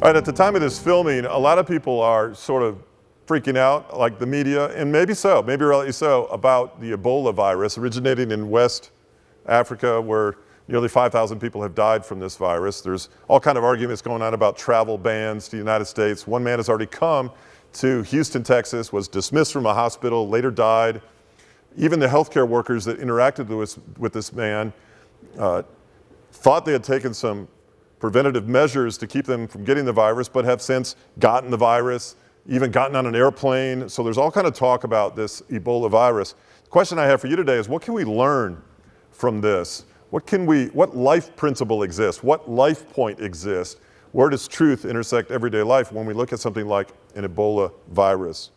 All right, at the time of this filming, a lot of people are sort of freaking out, like the media, and maybe so, maybe rightly so, about the Ebola virus originating in West Africa, where nearly 5,000 people have died from this virus. There's all kind of arguments going on about travel bans to the United States. One man has already come to Houston, Texas, was dismissed from a hospital, later died. Even the healthcare workers that interacted with this man thought they had taken some preventative measures to keep them from getting the virus, but have since gotten the virus, even gotten on an airplane. So there's all kind of talk about this Ebola virus. The question I have for you today is, what can we learn from this? What life principle exists? What life point exists? Where does truth intersect everyday life when we look at something like an Ebola virus?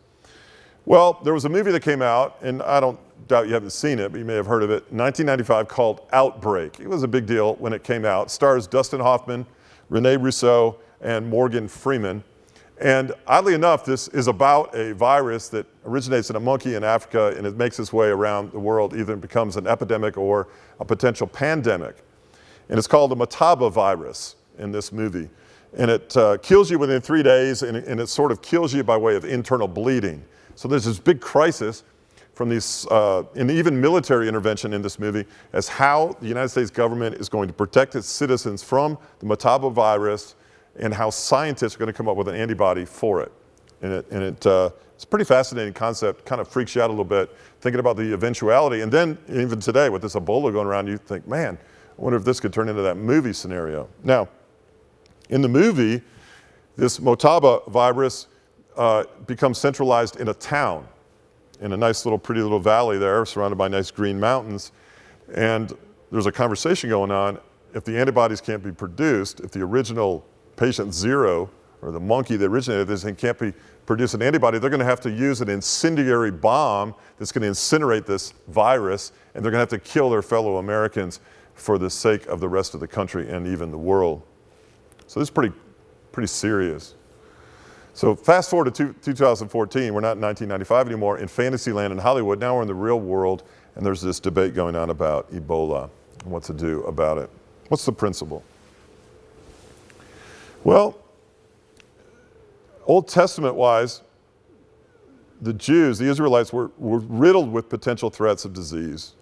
Well, there was a movie that came out, and I don't doubt you haven't seen it, but you may have heard of it, 1995, called Outbreak. It was a big deal when it came out. It stars Dustin Hoffman, Rene Russo, and Morgan Freeman. And oddly enough, this is about a virus that originates in a monkey in Africa, and it makes its way around the world. Either it becomes an epidemic or a potential pandemic. And it's called the Mataba virus in this movie. And it kills you within 3 days, and it sort of kills you by way of internal bleeding. So there's this big crisis from these, and even military intervention in this movie, as how the United States government is going to protect its citizens from the Mataba virus, and how scientists are going to come up with an antibody for it. And it's a pretty fascinating concept, kind of freaks you out a little bit, thinking about the eventuality. And then even today with this Ebola going around, you think, man, I wonder if this could turn into that movie scenario. Now, in the movie, this Mataba virus becomes centralized in a town, in a nice little, pretty little valley there, surrounded by nice green mountains. And there's a conversation going on. If the antibodies can't be produced, if the original patient zero, or the monkey that originated this thing, can't produce an antibody, they're going to have to use an incendiary bomb that's going to incinerate this virus, and they're going to have to kill their fellow Americans for the sake of the rest of the country and even the world. So this is pretty serious. So fast forward to 2014, we're not in 1995 anymore, in Fantasyland in Hollywood. Now we're in the real world, and there's this debate going on about Ebola and what to do about it. What's the principle? Well, Old Testament-wise, the Jews, the Israelites, were riddled with potential threats of disease.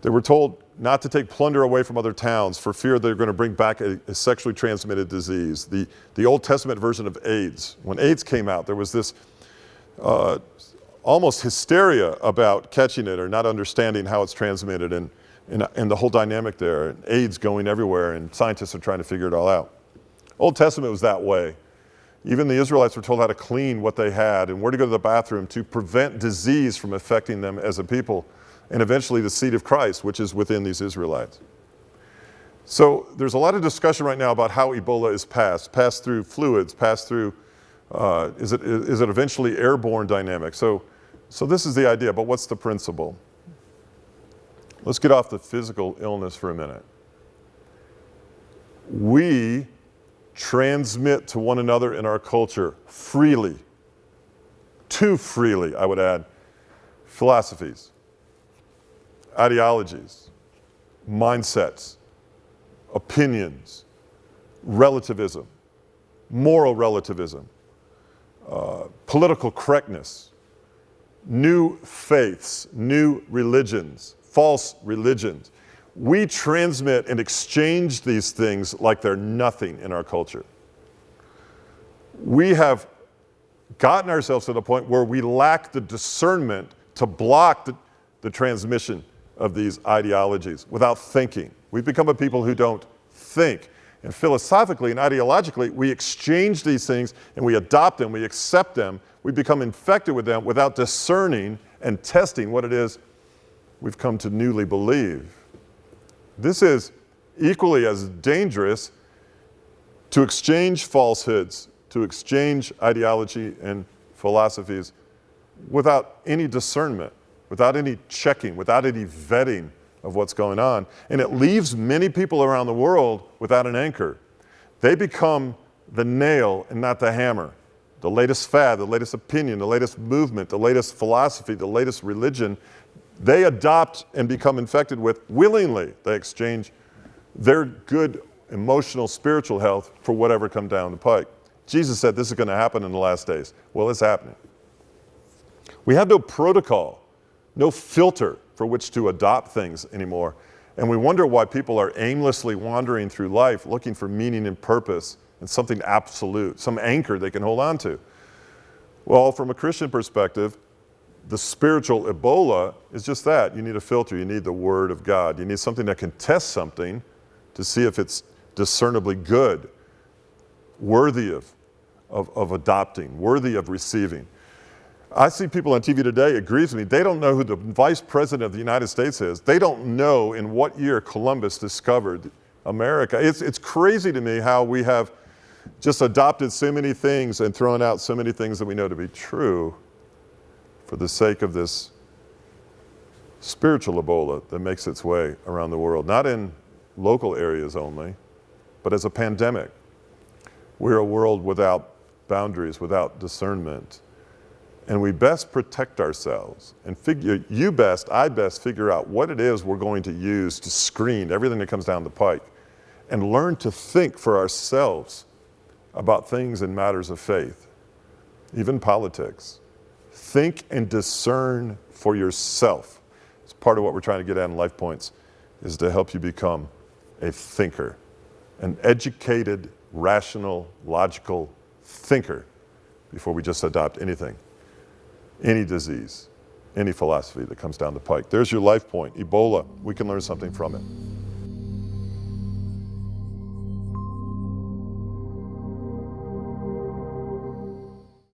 They were told not to take plunder away from other towns for fear they're going to bring back a sexually transmitted disease. The Old Testament version of AIDS. When AIDS came out, there was this almost hysteria about catching it or not understanding how it's transmitted, and the whole dynamic there. And AIDS going everywhere, and scientists are trying to figure it all out. Old Testament was that way. Even the Israelites were told how to clean what they had and where to go to the bathroom to prevent disease from affecting them as a people, and eventually the seed of Christ, which is within these Israelites. So there's a lot of discussion right now about how Ebola is passed through fluids, passed through, is it eventually airborne dynamic? So this is the idea, but what's the principle? Let's get off the physical illness for a minute. We transmit to one another in our culture freely, too freely, I would add, philosophies, ideologies, mindsets, opinions, relativism, moral relativism, political correctness, new faiths, new religions, false religions. We transmit and exchange these things like they're nothing in our culture. We have gotten ourselves to the point where we lack the discernment to block the transmission of these ideologies without thinking. We've become a people who don't think. And philosophically and ideologically, we exchange these things and we adopt them, we accept them, we become infected with them without discerning and testing what it is we've come to newly believe. This is equally as dangerous to exchange falsehoods, to exchange ideology and philosophies without any discernment, without any checking, without any vetting of what's going on. And it leaves many people around the world without an anchor. They become the nail and not the hammer. The latest fad, the latest opinion, the latest movement, the latest philosophy, the latest religion, they adopt and become infected with willingly. They exchange their good emotional, spiritual health for whatever comes down the pike. Jesus said this is going to happen in the last days. Well, it's happening. We have no protocol, no filter for which to adopt things anymore. And we wonder why people are aimlessly wandering through life looking for meaning and purpose and something absolute, some anchor they can hold on to. Well, from a Christian perspective, the spiritual Ebola is just that. You need a filter. You need the Word of God. You need something that can test something to see if it's discernibly good, worthy of adopting, worthy of receiving. I see people on TV today, agrees with me, they don't know who the Vice President of the United States is. They don't know in what year Columbus discovered America. It's crazy to me how we have just adopted so many things and thrown out so many things that we know to be true for the sake of this spiritual Ebola that makes its way around the world, not in local areas only, but as a pandemic. We're a world without boundaries, without discernment. And we best protect ourselves and I best figure out what it is we're going to use to screen everything that comes down the pike and learn to think for ourselves about things and matters of faith, even politics. Think and discern for yourself. It's part of what we're trying to get at in Life Points, is to help you become a thinker, an educated, rational, logical thinker before we just adopt anything, any disease, any philosophy that comes down the pike. There's your life point, Ebola. We can learn something from it.